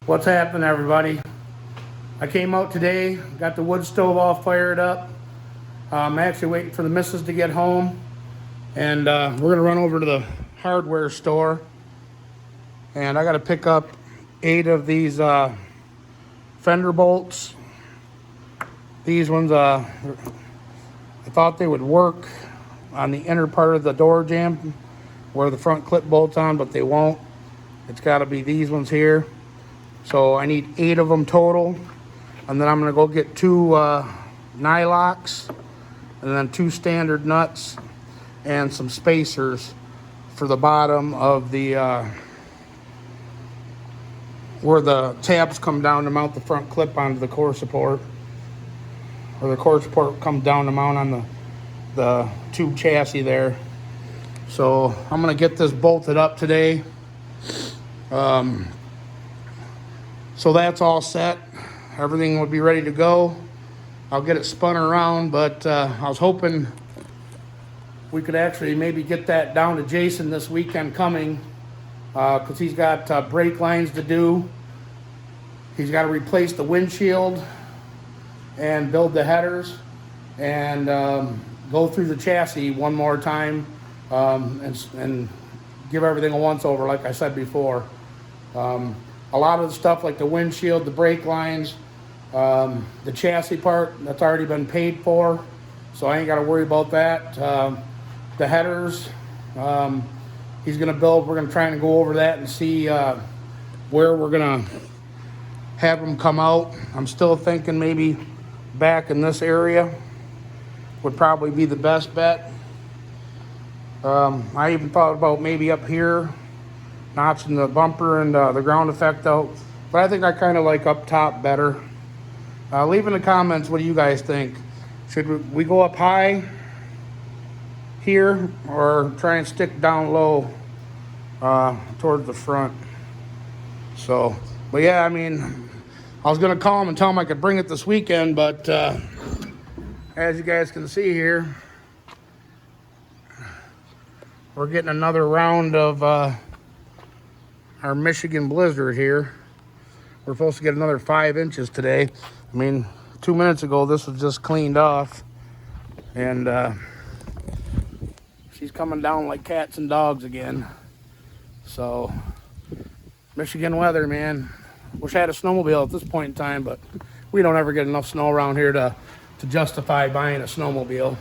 What's happening, everybody? I came out today, got the wood stove all fired up. I'm actually waiting for the missus to get home, and we're gonna run over to the hardware store, and I gotta pick up 8 of these fender bolts. These ones, I thought they would work on the inner part of the door jamb where the front clip bolts on, but they won't. It's got to be these ones here. So I need 8 of them total, and then I'm gonna go get 2 nylocks, and then 2 standard nuts, and some spacers for the bottom of the where the tabs come down to mount the front clip onto the core support, or the core support comes down to mount on the tube chassis there. So I'm gonna get this bolted up today. So that's all set. Everything will be ready to go. I'll get it spun around, but I was hoping we could actually maybe get that down to Jason this weekend coming, because he's got brake lines to do. He's got to replace the windshield and build the headers, and go through the chassis one more time, and give everything a once over, like I said before. A lot of the stuff like the windshield, the brake lines, the chassis part, that's already been paid for, so I ain't got to worry about that. The headers, he's going to build. We're going to try and go over that and see where we're going to have them come out. I'm still thinking maybe back in this area would probably be the best bet. I even thought about maybe up here, notching the bumper and the ground effect out, but I think I kind of like up top better. Leave in the comments, what do you guys think? Should we go up high here, or try and stick down low towards the front? So, but yeah, I mean, I was gonna call him and tell him I could bring it this weekend, but as you guys can see here, we're getting another round of our Michigan blizzard here. We're supposed to get another 5 inches today. I mean, 2 minutes ago this was just cleaned off, and she's coming down like cats and dogs again. So Michigan weather, man. Wish I had a snowmobile at this point in time, but we don't ever get enough snow around here to justify buying a snowmobile.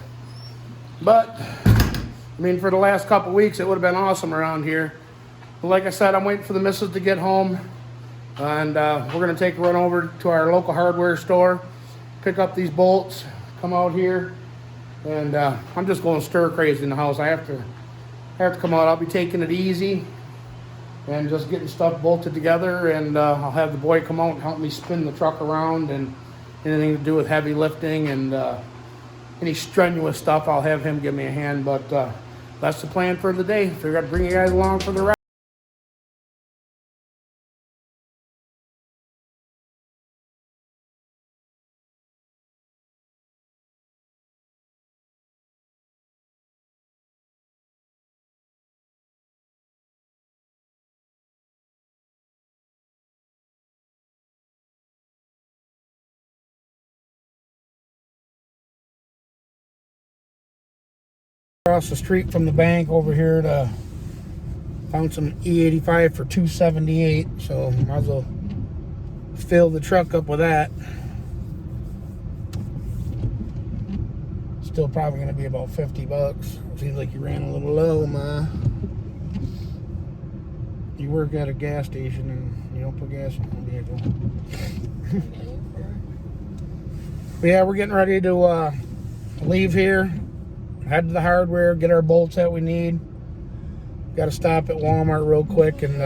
But I mean, for the last couple weeks it would have been awesome around here. But like I said, I'm waiting for the missus to get home, and we're gonna take a run over to our local hardware store, pick up these bolts, come out here, and I'm just going stir crazy in the house. I have to come out. I'll be taking it easy and just getting stuff bolted together, and I'll have the boy come out and help me spin the truck around, and anything to do with heavy lifting and any strenuous stuff, I'll have him give me a hand. But that's the plan for the day. Figured I'd bring you guys along for the ride. Across the street from the bank over here to found some E85 for $278, so might as well fill the truck up with that. Still probably going to be about $50. Seems like you ran a little low, Ma. You work at a gas station and you don't put gas in the vehicle. But yeah, we're getting ready to leave here, head to the hardware, get our bolts that we need. Got to stop at Walmart real quick, and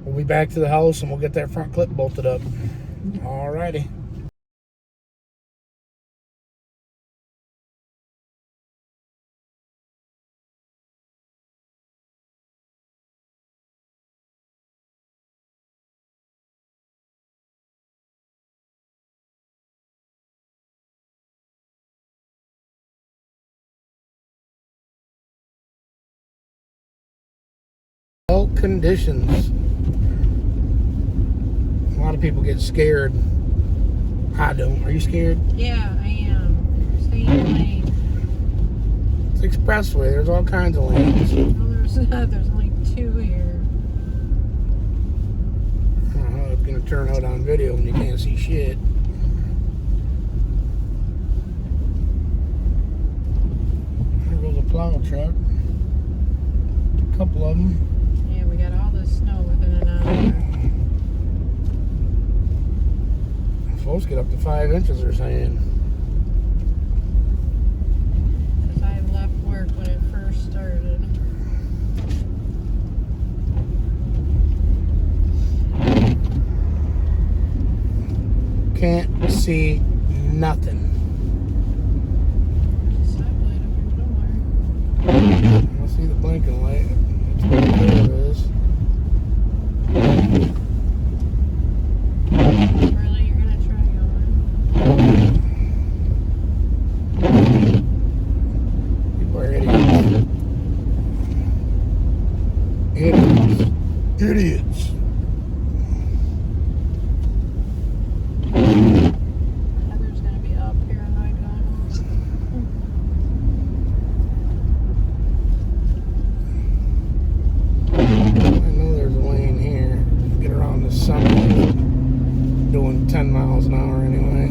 we'll be back to the house and we'll get that front clip bolted up. Alrighty. Conditions. of people get scared. I don't. Are you scared? Yeah, I am. Stay in your lane. It's expressway. There's all kinds of lanes. No, there's not. There's only 2 here. I don't know how it's going to turn out on video when you can't see shit. There goes a plow truck. A couple of them. Yeah, we got all this snow within an hour. Supposed to get up to 5 inches, they're saying. Because I left work when it first started. Can't see nothing. Stoplight up here somewhere. I see the blinking light. There it is. Really, you're gonna try going? People are idiots. Idiots. Idiots. Heather's gonna be up here and I I know there's a lane here. Get around the summit. Doing 10 miles an hour anyway.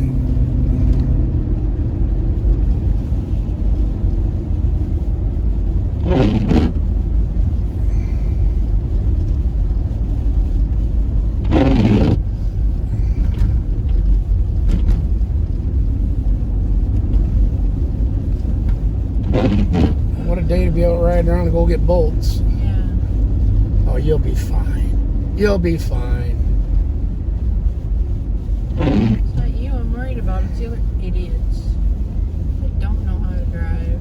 What a day to be out riding around to go get bolts. Yeah. Oh, you'll be fine. You'll be fine. It's not you I'm worried about, it's the other idiots that don't know how to drive.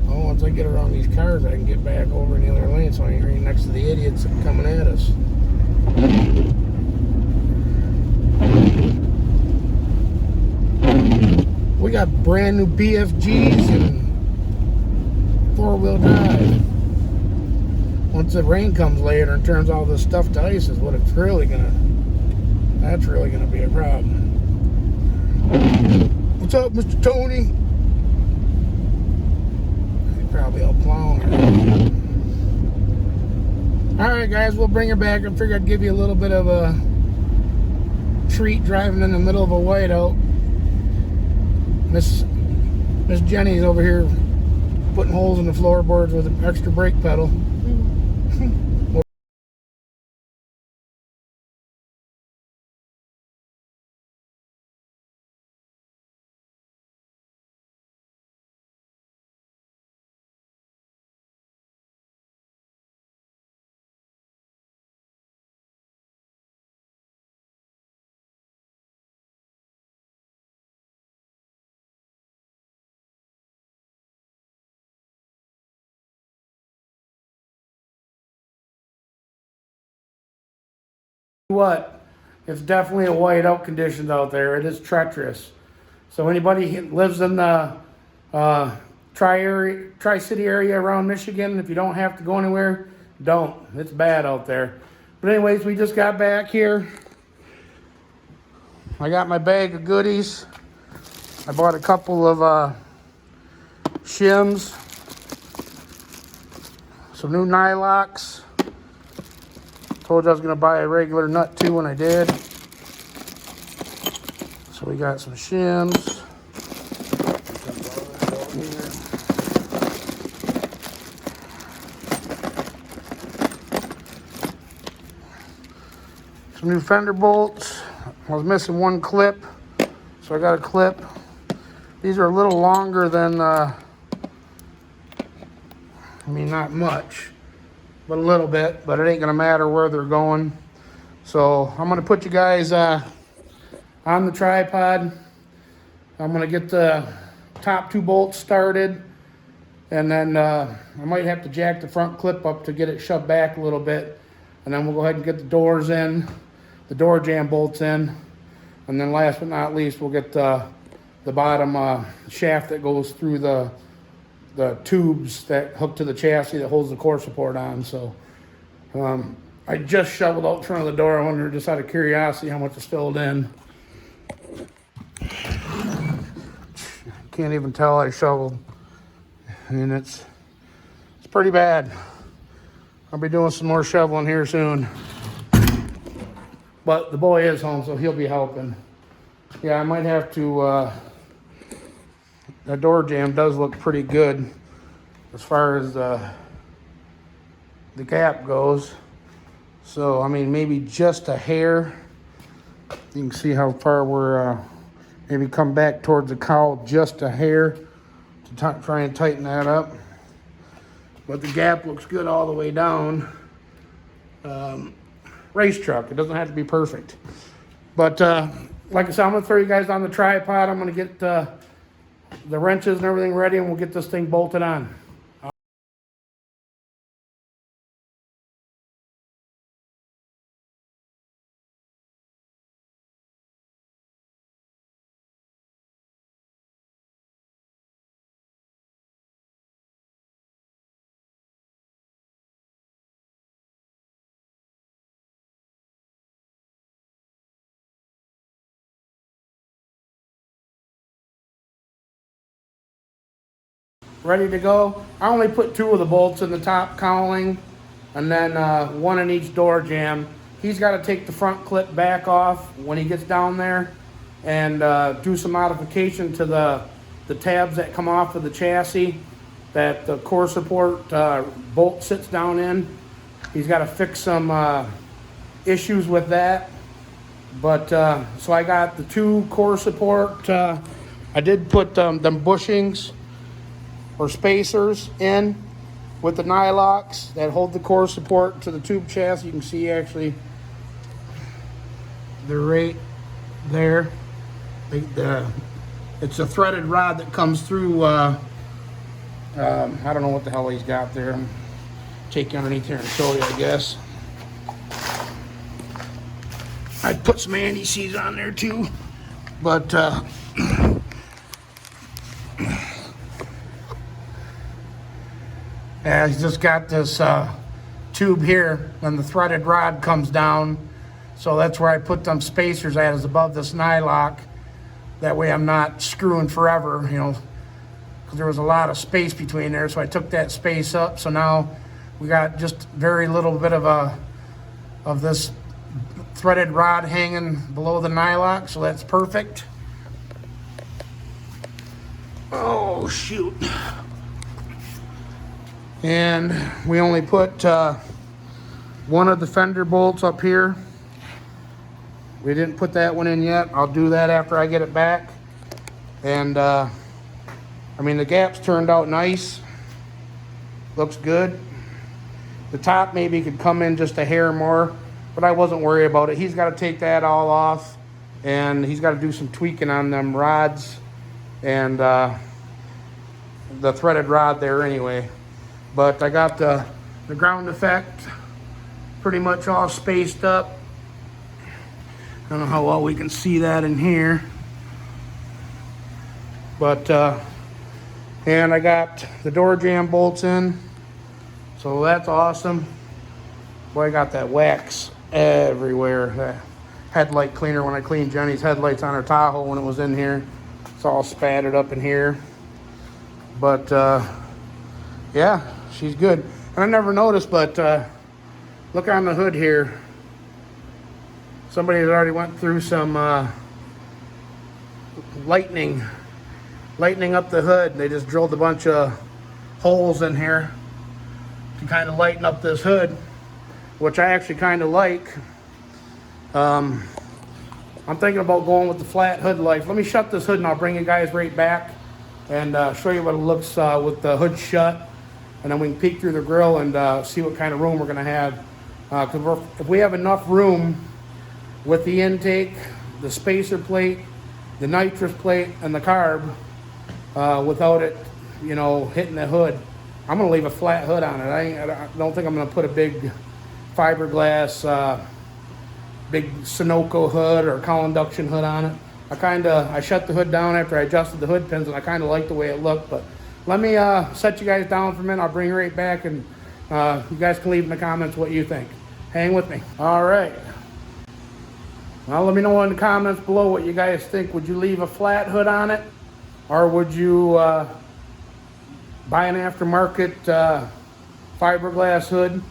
Oh, once I get around these cars, I can get back over in the other lane so I ain't right next to the idiots that are coming at us. We got brand new BFGs and 4-wheel drive. Once the rain comes later and turns all this stuff to ice is what it's really that's really gonna be a problem. What's up, Mr. Tony? He's probably out plowing. Alright guys, we'll bring her back. I figured I'd give you a little bit of a treat driving in the middle of a whiteout. Miss Jenny's over here putting holes in the floorboards with an extra brake pedal. What? It's definitely a whiteout conditions out there. It is treacherous. So anybody who lives in the Tri-City area around Michigan, if you don't have to go anywhere, don't. It's bad out there. But anyways, we just got back here. I got my bag of goodies. I bought a couple of shims, some new nylocks. Told you I was going to buy a regular nut too when I did. So we got some shims. Some new fender bolts. I was missing one clip, so I got a clip. These are a little longer than, I mean, not much, but a little bit, but it ain't gonna matter where they're going. So I'm gonna put you guys on the tripod. I'm gonna get the top 2 bolts started, and then I might have to jack the front clip up to get it shoved back a little bit, and then we'll go ahead and get the doors in, the door jamb bolts in, and then last but not least, we'll get the bottom shaft that goes through the tubes that hook to the chassis that holds the core support on. So I just shoveled out in front of the door. I wonder, just out of curiosity, how much is filled in. Can't even tell I shoveled. And it's pretty bad. I'll be doing some more shoveling here soon. But the boy is home, so he'll be helping. Yeah, I might have to, the door jamb does look pretty good as far as the gap goes. So, I mean, maybe just a hair. You can see how far we're, maybe come back towards the cowl just a hair to try and tighten that up. But the gap looks good all the way down. Race truck, it doesn't have to be perfect. But like I said, I'm gonna throw you guys on the tripod. I'm gonna get the wrenches and everything ready, and we'll get this thing bolted on. Ready to go. I only put 2 of the bolts in the top cowling, and then 1 in each door jamb. He's got to take the front clip back off when he gets down there, and do some modification to the tabs that come off of the chassis that the core support bolt sits down in. He's got to fix some issues with that. But so I got the 2 core support. I did put them bushings or spacers in with the nylocks that hold the core support to the tube chassis. You can see actually they're right there. It's a threaded rod that comes through. I don't know what the hell he's got there. I'll take you underneath here and show you, I guess. I'd put some anti-seize on there too, but yeah, he's just got this tube here, and the threaded rod comes down. So that's where I put them spacers at, is above this nylock. That way I'm not screwing forever, you know, because there was a lot of space between there. So I took that space up. So now we got just very little bit of this threaded rod hanging below the nylock. So that's perfect. Oh, shoot. And we only put 1 of the fender bolts up here. We didn't put that one in yet. I'll do that after I get it back. And I mean, the gaps turned out nice. Looks good. The top maybe could come in just a hair more, but I wasn't worried about it. He's got to take that all off, and he's got to do some tweaking on them rods and the threaded rod there anyway. But I got the ground effect pretty much all spaced up. I don't know how well we can see that in here. But, and I got the door jamb bolts in. So that's awesome. Boy, I got that wax everywhere. That headlight cleaner, when I cleaned Jenny's headlights on her Tahoe when it was in here, it's all spattered up in here. But, yeah, she's good. And I never noticed, but look on the hood here. Somebody had already went through some lightening up the hood. They just drilled a bunch of holes in here to kind of lighten up this hood, which I actually kind of like. I'm thinking about going with the flat hood lights. Let me shut this hood and I'll bring you guys right back and show you what it looks with the hood shut. And then we can peek through the grill and see what kind of room we're going to have. Because if we have enough room with the intake, the spacer plate, the nitrous plate, and the carb, without it, you know, hitting the hood, I'm going to leave a flat hood on it. I don't think I'm going to put a big fiberglass, big Sunoco hood or cowl induction hood on it. I shut the hood down after I adjusted the hood pins, and I kind of like the way it looked. But let me set you guys down for a minute. I'll bring you right back, and you guys can leave in the comments what you think. hang with me. All right. Well, let me know in the comments below what you guys think. Would you leave a flat hood on it? Or would you buy an aftermarket fiberglass hood?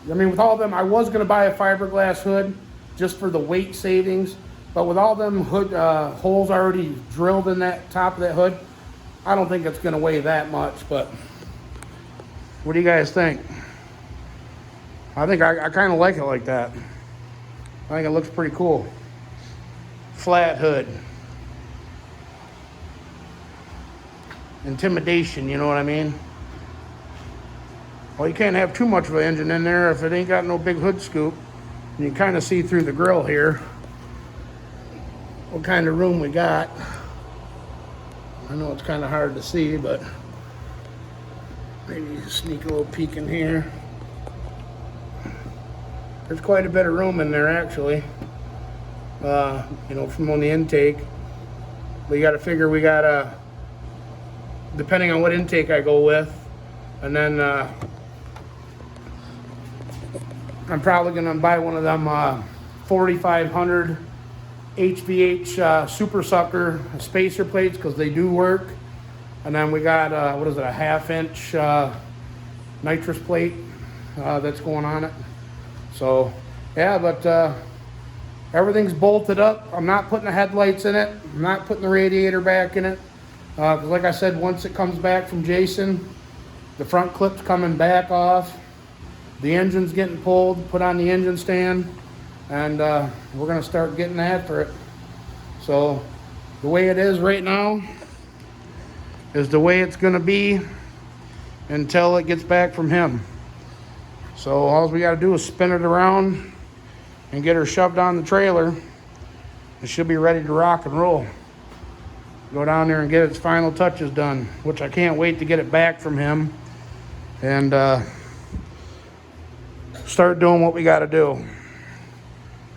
I mean, with all of them, I was going to buy a fiberglass hood just for the weight savings. But with all them hood holes already drilled in that top of that hood, I don't think it's going to weigh that much. But what do you guys think? I think I kind of like it like that. I think it looks pretty cool. Flat hood. Intimidation, you know what I mean? Well, you can't have too much of an engine in there if it ain't got no big hood scoop. And you can kind of see through the grill here what kind of room we got. I know it's kind of hard to see, but maybe sneak a little peek in here. There's quite a bit of room in there, actually. You know, from on the intake. But you got to figure we got depending on what intake I go with, and then I'm probably gonna buy one of them 4500 HVH super sucker spacer plates, because they do work. And then we got what is it, a 1/2 inch nitrous plate that's going on it. So yeah, but everything's bolted up. I'm not putting the headlights in it. I'm not putting the radiator back in it. Because like I said, once it comes back from Jason, the front clip's coming back off. The engine's getting pulled, put on the engine stand, and we're going to start getting after it. So the way it is right now is the way it's going to be until it gets back from him. So all we got to do is spin it around and get her shoved on the trailer. It should be ready to rock and roll. Go down there and get its final touches done, which I can't wait to get it back from him and start doing what we got to do.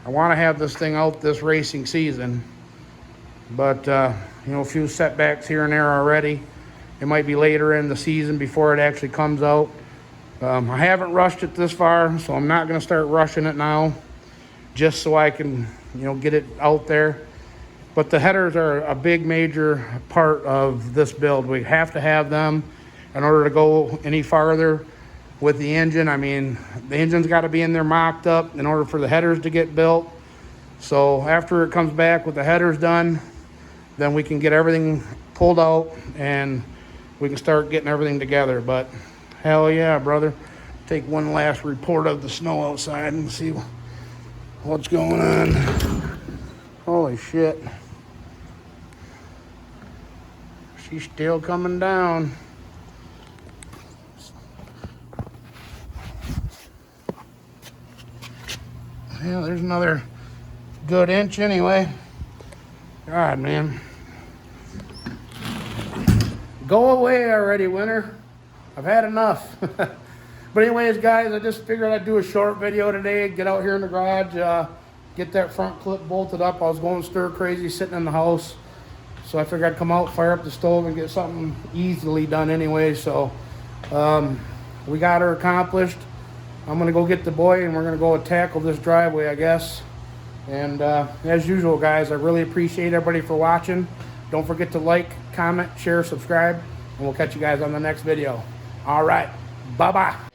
I want to have this thing out this racing season, but you know, a few setbacks here and there already. It might be later in the season before it actually comes out. I haven't rushed it this far, so I'm not going to start rushing it now, just so I can, you know, get it out there. But the headers are a big major part of this build. We have to have them in order to go any farther with the engine. I mean, the engine's got to be in there mocked up in order for the headers to get built. So after it comes back with the headers done, then we can get everything pulled out and we can start getting everything together. But hell yeah, brother. Take one last report of the snow outside and see what's going on. Holy shit. She's still coming down. Yeah, there's another good inch anyway. God, man. Go away already, winter. I've had enough. But anyways, guys, I just figured I'd do a short video today. Get out here in the garage, get that front clip bolted up. I was going stir crazy sitting in the house. So I figured I'd come out, fire up the stove, and get something easily done anyway. So we got her accomplished. I'm going to go get the boy, and we're going to go tackle this driveway, I guess. And as usual, guys, I really appreciate everybody for watching. Don't forget to like, comment, share, subscribe, and we'll catch you guys on the next video. All right. Bye-bye.